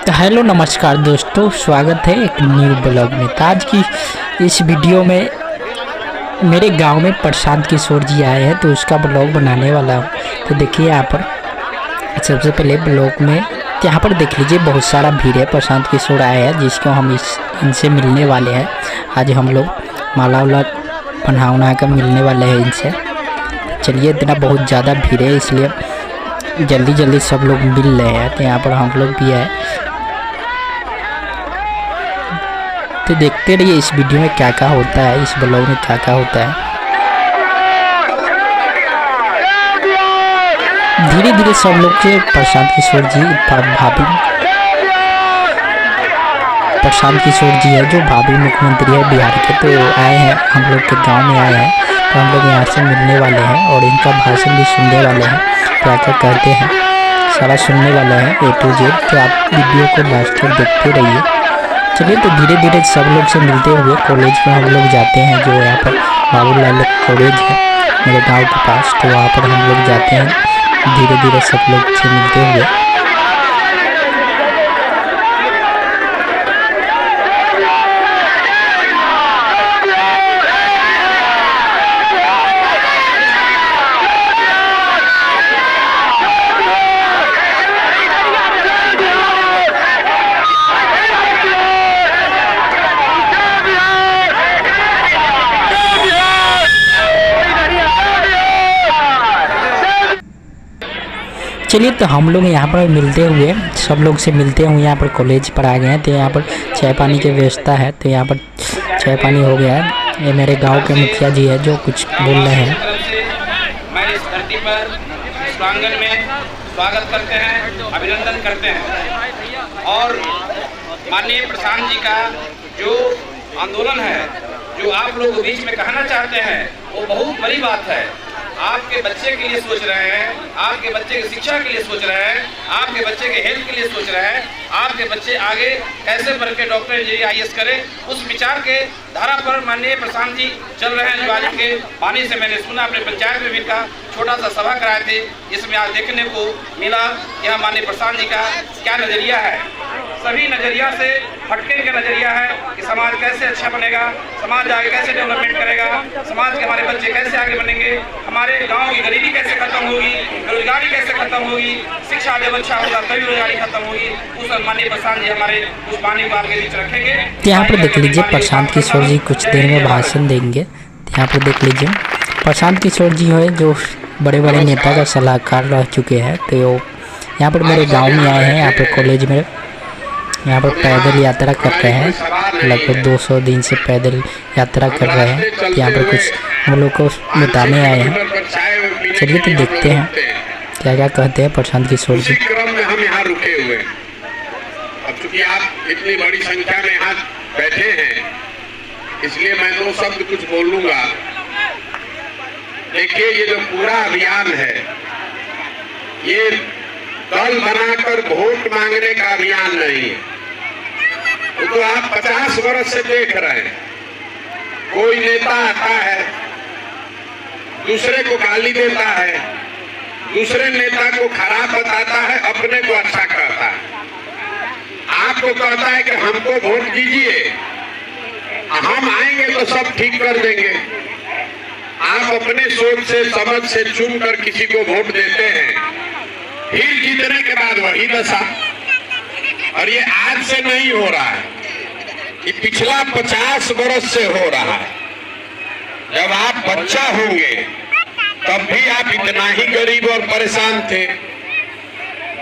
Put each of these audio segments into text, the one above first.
Hello नमस्कार दोस्तों, स्वागत है एक न्यू ब्लॉग में। तो आज की इस वीडियो में मेरे गांव में प्रशांत किशोर जी आए हैं, तो उसका ब्लॉग बनाने वाला हूं। तो देखिए यहाँ पर सबसे पहले ब्लॉग में यहाँ पर देख लीजिए बहुत सारा भीड़ है। प्रशांत किशोर आए हैं जिसको हम इनसे मिलने वाले हैं। आज हम लोग माला वाला बना कर मिलने वाले हैं इनसे। चलिए, इतना बहुत ज़्यादा भीड़ है इसलिए जल्दी जल्दी सब लोग मिल रहे हैं। तो यहाँ पर हम लोग भी है, तो देखते रहिए इस वीडियो में क्या क्या होता है, इस ब्लॉग में क्या क्या होता है। धीरे धीरे सब लोग के प्रशांत किशोर जी है जो भाभी मुख्यमंत्री है बिहार के, तो आए हैं हम लोग के गांव में आए हैं। तो हम लोग यहाँ से मिलने वाले हैं और इनका भाषण भी सुनने वाले हैं, क्या क्या कहते हैं सारा सुनने वाले हैं A to Z। तो आप वीडियो को लास्ट तक देखते रहिए। चलिए, तो धीरे धीरे सब लोग से मिलते हुए कॉलेज में हम लोग जाते हैं, जो यहाँ पर बाबूलाल कॉलेज है मेरे गांव के पास। तो वहाँ पर हम लोग जाते हैं धीरे धीरे सब लोग से मिलते हुए। चलिए, तो हम लोग यहाँ पर मिलते हुए सब लोग से मिलते हुए यहाँ पर कॉलेज पर आ गए हैं। तो यहाँ पर चाय पानी की व्यवस्था है, तो यहाँ पर चाय पानी हो गया है। ये मेरे गांव के मुखिया जी है जो कुछ बोल रहे हैं। मैं इस धरती पर इस प्रांगण में स्वागत करते हैं, अभिनंदन करते हैं। और माननीय प्रशांत जी का जो आंदोलन है, जो आप लोग बीच में कहना चाहते हैं, वो बहुत बड़ी बात है। आपके बच्चे के लिए सोच रहे हैं, आपके बच्चे की शिक्षा के लिए सोच रहे हैं, आपके बच्चे के हेल्थ के लिए सोच रहे हैं, आपके बच्चे आगे कैसे बढ़ के डॉक्टर इंजीनियर IAS करें, उस विचार के धारा पर माननीय प्रशांत जी चल रहे हैं। जो आज के वाणी से मैंने सुना, अपने पंचायत में भी इनका छोटा सा सभा कराए थे, जिसमें आज देखने को मिला कि हम माननीय प्रशांत जी का क्या नजरिया है। सभी नजरिया से हटके का नजरिया है कि समाज कैसे अच्छा बनेगा, समाज आगे कैसे डेवलपमेंट करेगा, समाज के हमारे बच्चे कैसे आगे बनेंगे, हमारे गांव की गरीबी कैसे खत्म होगी, बेरोजगारी कैसे खत्म होगी, शिक्षा जब अच्छा होगा तभी बेरोजगारी खत्म होगी। उस माननीय प्रशांत जी हमारे उस वाणी को आपके बीच रखेंगे। यहाँ पर देख लीजिए प्रशांत किशोर जी कुछ देर में भाषण देंगे। यहाँ पर देख लीजिए प्रशांत किशोर जी है जो बड़े बड़े नेता का सलाहकार रह चुके हैं। तो यहाँ पर मेरे गाँव में आए हैं, यहाँ पर कॉलेज में यहाँ पर पैदल यात्रा कर रहे हैं। लगभग 200 दिन से पैदल यात्रा कर रहे हैं। तो यहाँ पर कुछ हम लोग को बताने आए हैं। चलिए, तो देखते हैं क्या क्या कहते हैं प्रशांत किशोर जी। क्रम में हम यहाँ रुके हुए हैं। अब चूंकि आप इतनी बड़ी संख्या में यहाँ बैठे हैं, इसलिए मैं 2 शब्द कुछ बोलूंगा। देखिए, ये जो पूरा अभियान है, ये दल बनाकर वोट मांगने का अभियान नहीं है। तो आप 50 वर्ष से देख रहे हैं, कोई नेता आता है, दूसरे को गाली देता है, दूसरे नेता को खराब बताता है, अपने को अच्छा कहता है। आपको कहता है कि हमको वोट दीजिए, हम आएंगे तो सब ठीक कर देंगे। आप अपने सोच से समझ से चुन कर किसी को वोट देते हैं, फिर जीतने के बाद वही दशा। और ये आज से नहीं हो रहा है, ये पिछला 50 वर्ष से हो रहा है। जब आप बच्चा होंगे तब भी आप इतना ही गरीब और परेशान थे।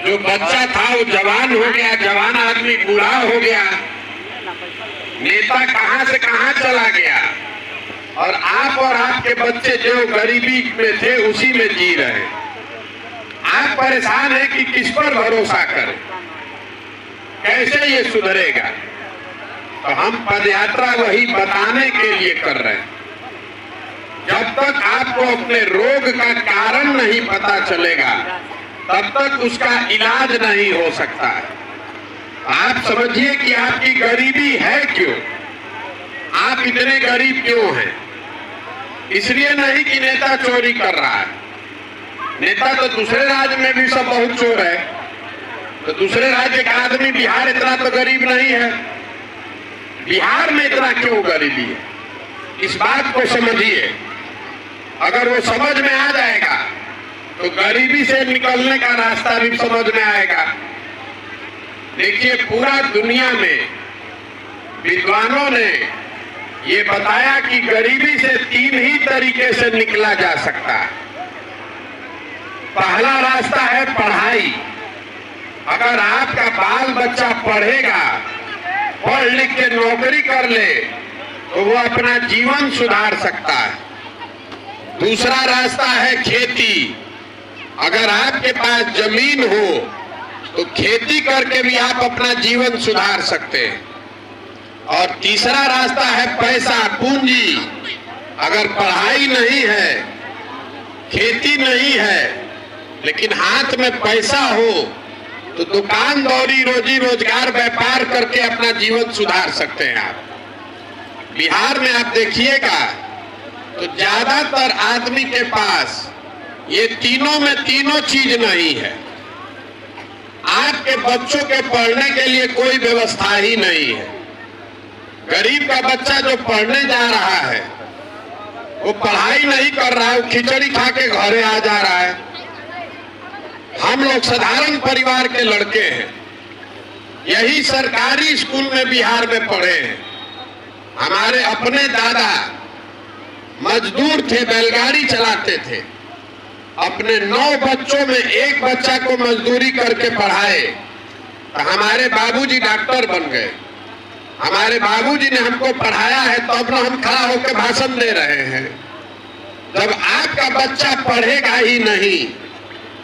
जो बच्चा था वो जवान हो गया, जवान आदमी बूढ़ा हो गया, नेता कहां से कहां चला गया, और आप और आपके बच्चे जो गरीबी में थे उसी में जी रहे। आप परेशान हैं कि किस पर भरोसा करें, कैसे ये सुधरेगा। तो हम पदयात्रा वही बताने के लिए कर रहे हैं। जब तक आपको अपने रोग का कारण नहीं पता चलेगा, तब तक उसका इलाज नहीं हो सकता है। आप समझिए कि आपकी गरीबी है क्यों, आप इतने गरीब क्यों हैं। इसलिए नहीं कि नेता चोरी कर रहा है, नेता तो दूसरे राज्य में भी सब बहुत चोर है, तो दूसरे राज्य का आदमी बिहार इतना तो गरीब नहीं है, बिहार में इतना क्यों गरीबी है? इस बात को समझिए। अगर वो समझ में आ जाएगा तो गरीबी से निकलने का रास्ता भी समझ में आएगा। देखिए, पूरा दुनिया में विद्वानों ने ये बताया कि गरीबी से 3 ही तरीके से निकला जा सकता है। पहला रास्ता है पढ़ाई। अगर आपका बाल बच्चा पढ़ेगा, पढ़ लिख के नौकरी कर ले, तो वो अपना जीवन सुधार सकता है। दूसरा रास्ता है खेती। अगर आपके पास जमीन हो तो खेती करके भी आप अपना जीवन सुधार सकते हैं। और तीसरा रास्ता है पैसा, पूंजी। अगर पढ़ाई नहीं है, खेती नहीं है, लेकिन हाथ में पैसा हो तो दुकान दौरी, रोजी रोजगार, व्यापार करके अपना जीवन सुधार सकते हैं आप। बिहार में आप देखिएगा तो ज्यादातर आदमी के पास ये तीनों में तीनों चीज नहीं है। आपके बच्चों के पढ़ने के लिए कोई व्यवस्था ही नहीं है। गरीब का बच्चा जो पढ़ने जा रहा है वो पढ़ाई नहीं कर रहा है, वो खिचड़ी खा के घरे आ जा रहा है। हम लोग साधारण परिवार के लड़के हैं, यही सरकारी स्कूल में बिहार में पढ़े हैं। हमारे अपने दादा मजदूर थे, बैलगाड़ी चलाते थे। अपने 9 बच्चों में एक बच्चा को मजदूरी करके पढ़ाए तो हमारे बाबूजी डॉक्टर बन गए। हमारे बाबूजी ने हमको पढ़ाया है तो अब हम खड़ा होकर भाषण दे रहे हैं। जब आपका बच्चा पढ़ेगा ही नहीं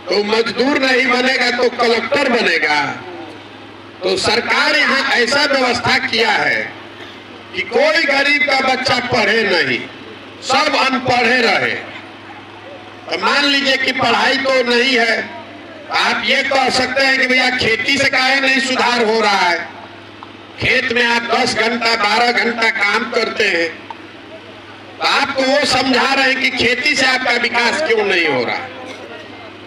तो मजदूर नहीं बनेगा तो कलेक्टर बनेगा। तो सरकार यहाँ ऐसा व्यवस्था किया है कि कोई गरीब का बच्चा पढ़े नहीं, सब अनपढ़े रहे। तो मान लीजिए कि पढ़ाई तो नहीं है, आप ये कह सकते हैं कि भैया खेती से काहे नहीं सुधार हो रहा है। खेत में आप 10 घंटा 12 घंटा काम करते हैं, तो आपको वो समझा रहे हैं कि खेती से आपका विकास क्यों नहीं हो रहा।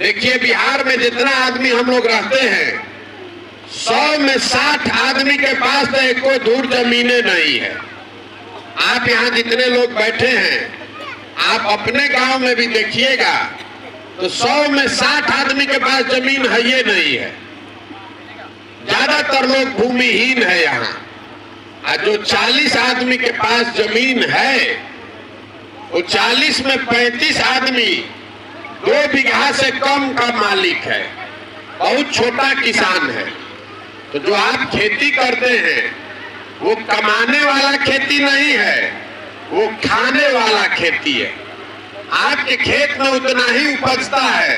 देखिए, बिहार में जितना आदमी हम लोग रहते हैं, 100 में 60 आदमी के पास तो एक कोई दूर जमीनें नहीं है। आप यहाँ जितने लोग बैठे हैं, आप अपने गांव में भी देखिएगा तो 100 में 60 आदमी के पास जमीन है ये नहीं है। ज्यादातर लोग भूमिहीन है यहाँ। और जो 40 आदमी के पास जमीन है, वो 40 में 35 आदमी 2 बीघा से कम का मालिक है, बहुत छोटा किसान है। तो जो आप खेती करते हैं वो कमाने वाला खेती नहीं है, वो खाने वाला खेती है। आपके खेत में उतना ही उपजता है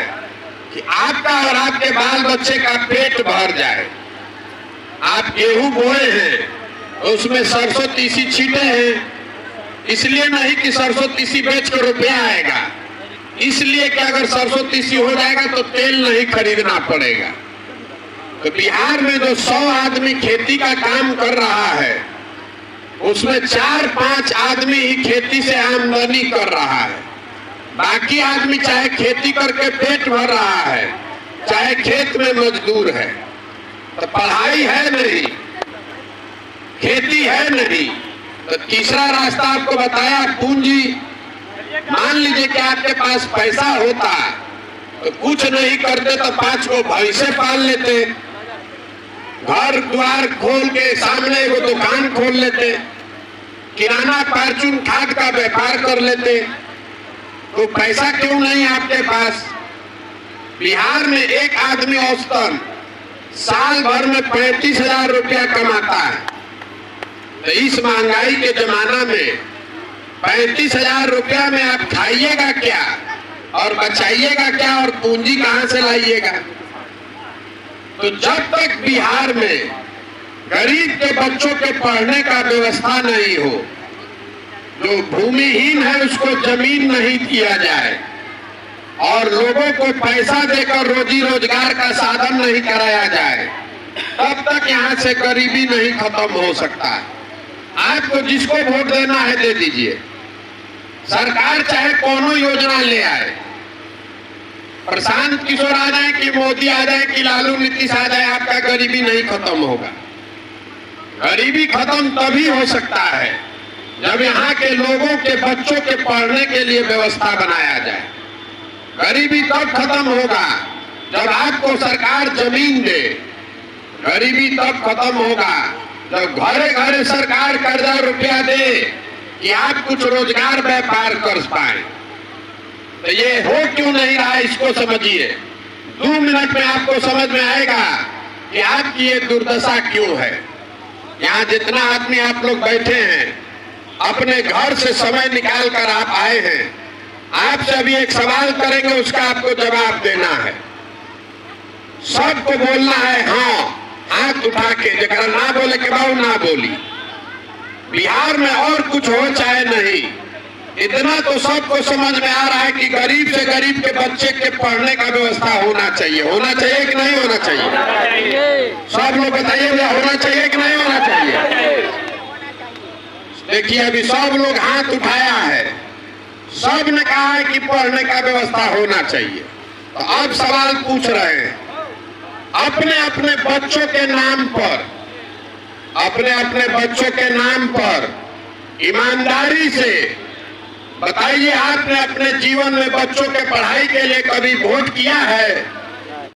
कि आपका और आपके बाल बच्चे का पेट भर जाए। आप गेहूं बोए हैं, उसमें सरसों तीसी छींटे हैं, इसलिए नहीं कि सरसों तीसी बेच कर रुपया आएगा, इसलिए कि अगर सरसों तीसी हो जाएगा तो तेल नहीं खरीदना पड़ेगा। तो बिहार में जो 100 आदमी खेती का काम कर रहा है, उसमें 4-5 आदमी ही खेती से आमदनी कर रहा है। बाकी आदमी चाहे खेती करके पेट भर रहा है, चाहे खेत में मजदूर है। तो पढ़ाई है नहीं, खेती है नहीं, तो तीसरा रास्ता आपको बताया, पूंजी। मान लीजिए कि आपके पास पैसा होता तो कुछ नहीं करते तो 5 को भैंसे पाल लेते, घर द्वार खोल के सामने वो दुकान खोल लेते, किराना फार्चून खाद का व्यापार कर लेते। तो पैसा क्यों नहीं आपके पास? बिहार में एक आदमी औसतन साल भर में 35,000 रुपया कमाता है। तो इस महंगाई के जमाना में 35,000 रुपया में आप खाइएगा क्या और बचाइएगा क्या और पूंजी कहां से लाइएगा? तो जब तक बिहार में गरीब के बच्चों के पढ़ने का व्यवस्था नहीं हो, जो भूमिहीन है उसको जमीन नहीं दिया जाए और लोगों को पैसा देकर रोजी रोजगार का साधन नहीं कराया जाए, तब तक यहाँ से गरीबी नहीं खत्म हो सकता है। आपको जिसको वोट देना है दे दीजिए, सरकार चाहे कोनो योजना ले आए, प्रशांत किशोर आ जाए कि मोदी आ जाए कि लालू नीतीश आ जाए, आपका गरीबी नहीं खत्म होगा। गरीबी खत्म तभी हो सकता है जब यहाँ के लोगों के बच्चों के पढ़ने के लिए व्यवस्था बनाया जाए। गरीबी तब खत्म होगा जब आपको सरकार जमीन दे। गरीबी तब खत्म होगा जब घरे घरे सरकार कर्जा रुपया दे कि आप कुछ रोजगार व्यापार कर पाए। तो ये हो क्यों नहीं रहा, इसको समझिए। 2 मिनट में आपको समझ में आएगा कि आपकी ये दुर्दशा क्यों है। यहाँ जितना आदमी आप लोग बैठे हैं, अपने घर से समय निकाल कर आप आए हैं। आपसे अभी एक सवाल करेंगे, उसका आपको जवाब देना है। सबको बोलना है हाँ, हाथ उठा के। जगह ना बोले के बाबू ना बोली। बिहार में और कुछ हो चाहे नहीं, इतना तो सबको समझ में आ रहा है कि गरीब से गरीब के बच्चे के पढ़ने का व्यवस्था होना चाहिए। होना चाहिए कि नहीं होना चाहिए? सब लोग बताइए, होना चाहिए कि नहीं होना चाहिए? देखिए अभी सब लोग हाथ उठाया है, सब ने कहा है कि पढ़ने का व्यवस्था होना चाहिए। तो अब सवाल पूछ रहे हैं, अपने अपने बच्चों के नाम पर, अपने अपने बच्चों के नाम पर ईमानदारी से बताइए, आपने अपने जीवन में बच्चों के पढ़ाई के लिए कभी वोट किया है?